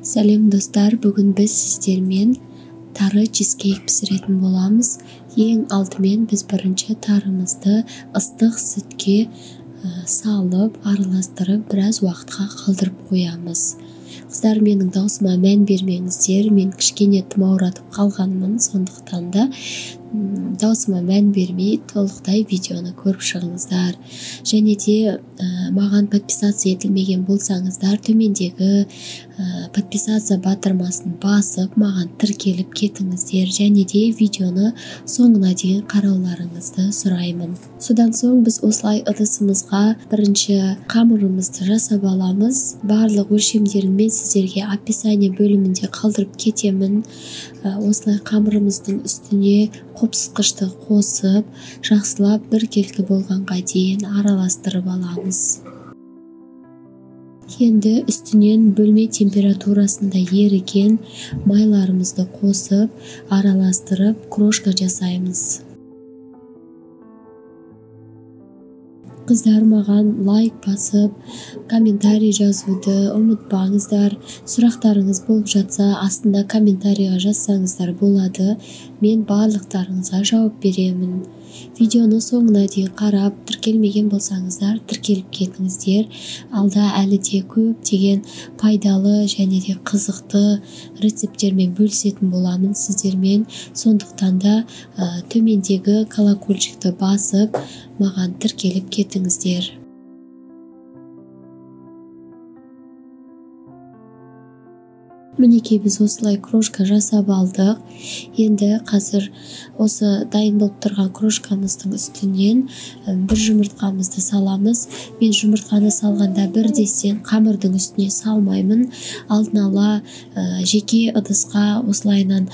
Сәлем достар, бүгін біз сіздермен тары чизкейк пісіретін боламыз. Ең алдымен біз бірінші тарымызды ыстық сүтке салып, араластырып, біраз уақытқа қалдырып қоямыз. Қыздар, менің даусыма мән бермеңіздер, мен кішкене тұмауратып қалғанмын, сондықтан да даусыма мән бермей толықтай видеоны көріп шығыңыздар. Және де маған подписация етілмеген болсаңыздар, төмендегі подписация батырмасын басып, маған тіркеліп кетіңіздер. Және де видеоны соңына дейін қарауларыңызды сұраймын. Содан соң біз осылай ыдысымызға бірінші қамырымызды жасап аламыз. Барлық өлшемдерін мен сіздерге описание бөлімінде қалдырып кетемін. Осылай қамырымыздың үстіне қопсытқышты қосып, жақсылап біркелкі болғанға дейін араластырып аламыз. Енді үстінен бөлме температурасында еріген майларымызды қосып, араластырып, крошка жасаймыз. Қыздар, маған лайк басып, комментарий жазуды ұмытпаңыздар. Сұрақтарыңыз болып жатса, астында комментарийға жазсаңыздар болады. Мен барлықтарыңызға жауап беремін. Видеоны соңына дейін қарап, тіркелмеген болсаңыздар, тіркеліп кетіңіздер. Алда әлі де көптеген пайдалы және де қызықты рецепттермен бөлісетін боламын сіздермен. Сондықтан да төмендегі колокольчикті басып, маған тіркеліп кетіңіздер. Мінекей, біз осылай крошка жасап алдық. Енді қазір осы дайын болып тұрған крошкамыздың үстінен бір жұмыртқамызды саламыз. Мен жұмыртқаны салғанда бірдестен қамырдың үстіне салмаймын. Алдын ала жеке ыдысқа осылайынан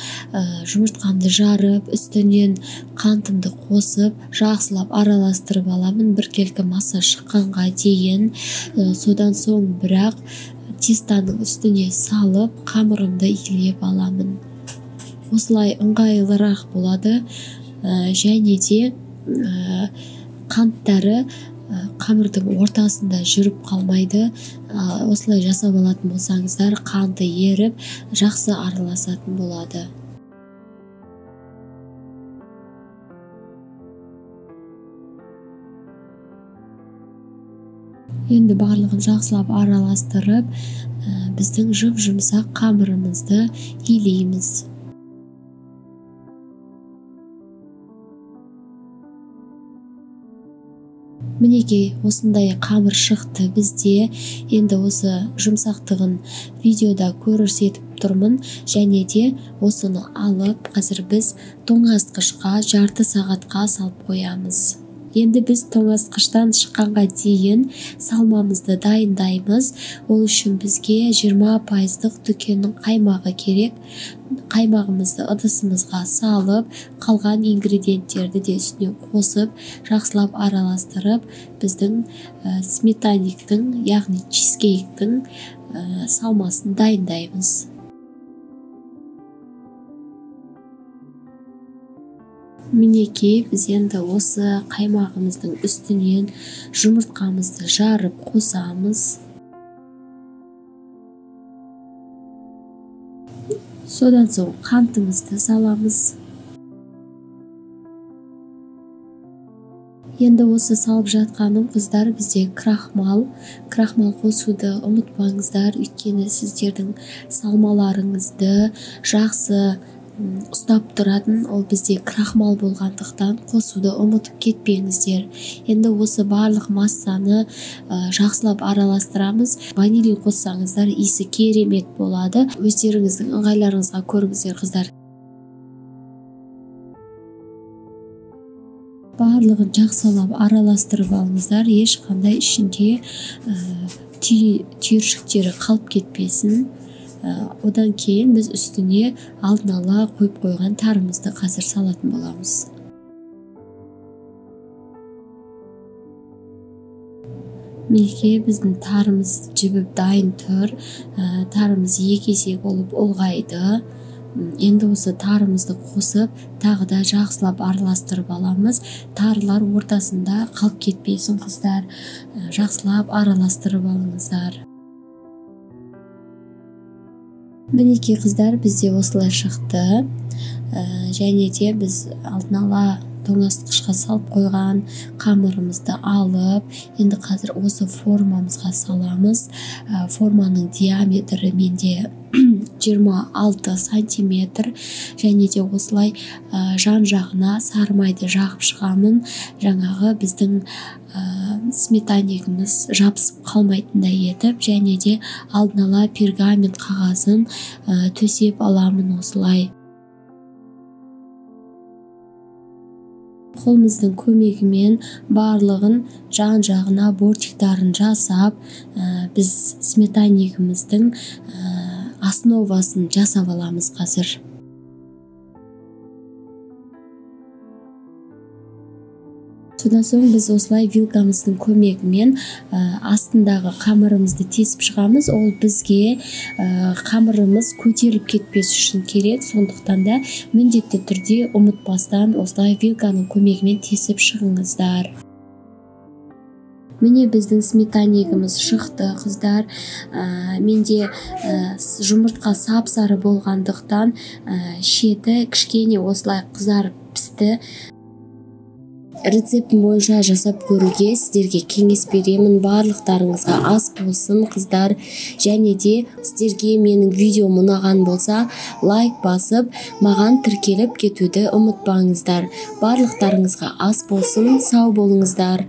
жұмыртқамды жарып, үстінен қантымды қосып, жақсылап араластырып аламын, біркелкі масса шыққанға дейін. Содан соң бірақ тестаның үстіне салып, қамырымды илеп аламын. Осылай ыңғайлырақ болады, және де қанттары қамырдың ортасында жүріп қалмайды. Осылай жасап алатын болсаңыздар, қанты еріп, жақсы араласатын болады. Енді барлығын жақсылап араластырып, біздің жұп-жұмсақ қамырымызды илейміз. Мінекей, осындай қамыр шықты бізде. Енді осы жұмсақтығын видеода көрсетіп тұрмын, және де осыны алып, қазір біз тоңазытқышқа жарты сағатқа салып қоямыз. Енді біз тоңазытқыштан шыққанға дейін салмамызды дайындаймыз. Ол үшін бізге 20% дүкеннің қаймағы керек. Қаймағымызды ыдысымызға салып, қалған ингредиенттерді де үстіне қосып, жақсылап араластырып, біздің сметаниктің, яғни чизкейктің салмасын дайындаймыз. Мінекей, біз енді осы қаймағымыздың үстінен жұмыртқамызды жарып қосамыз. Содан соң қантымызды саламыз. Енді осы салып жатқаным, қыздар, бізде крахмал қосуды ұмытпаңыздар, өйткені сіздердің салмаларыңызды жақсы ұстап тұратын ол бізде крахмал болғандықтан қосуды ұмытып кетпеңіздер. Енді осы барлық массаны жақсылап араластырамыз. Ванилин қоссаңыздар, иісі керемет болады. Өздеріңіздің ыңғайларыңызға көріңіздер, қыздар. Барлығын жақсылап араластырып алыңыздар, ешқандай ішінде түйіршіктері қалып кетпесін. Одан кейін біз үстіне алдын ала қойып қойған тарымызды қазір салатын боламыз. Мінекей, біздің тарымыз жібіп дайын тұр. Тарымыз 2 есе болып ұлғайды. Енді осы тарымызды қосып, тағы да жақсылап араластырып аламыз. Тарылар ортасында қалып кетпесін, қыздар. Жақсылап араластырып алыңыздар. Мінекей қыздар, бізде осылай шықты. Және де біз алдын ала тоңазытқышқа салып қойған қамырымызды алып, енді қазір осы формамызға саламыз. Форманың диаметрі менде 26 сантиметр, және де осылай жан жағына сары майды жағып шығамын. Жаңағы біздің сметанегіміз жабысып қалмайтындай етіп, және де алдын ала пергамент қағазын төсеп аламын осылай. Қолымыздың көмегімен барлығын жан жағына бортиктарын жасап, біз сметанегіміздің основасын жасап аламыз қазір. Содан соң біз осылай вилкамыздың көмегімен астындағы қамырымызды тесіп шығамыз. Ол бізге қамырымыз көтеріліп кетпес үшін керек. Сондықтан да міндетті түрде ұмытпастан осылай вилканың көмегімен тесіп шығыңыздар. Міне біздің сметанегіміз шықты, қыздар. Менде жұмыртқа сап-сары болғандықтан шеті кішкене осылай қызарып пісті. Рецептім бойынша жасап көруге сіздерге кеңес беремін. Барлықтарыңызға ас болсын, қыздар. Және де сіздерге менің видеом ұнаған болса, лайк басып, маған тіркеліп кетуді ұмытпаңыздар. Барлықтарыңызға ас болсын, сау болыңыздар.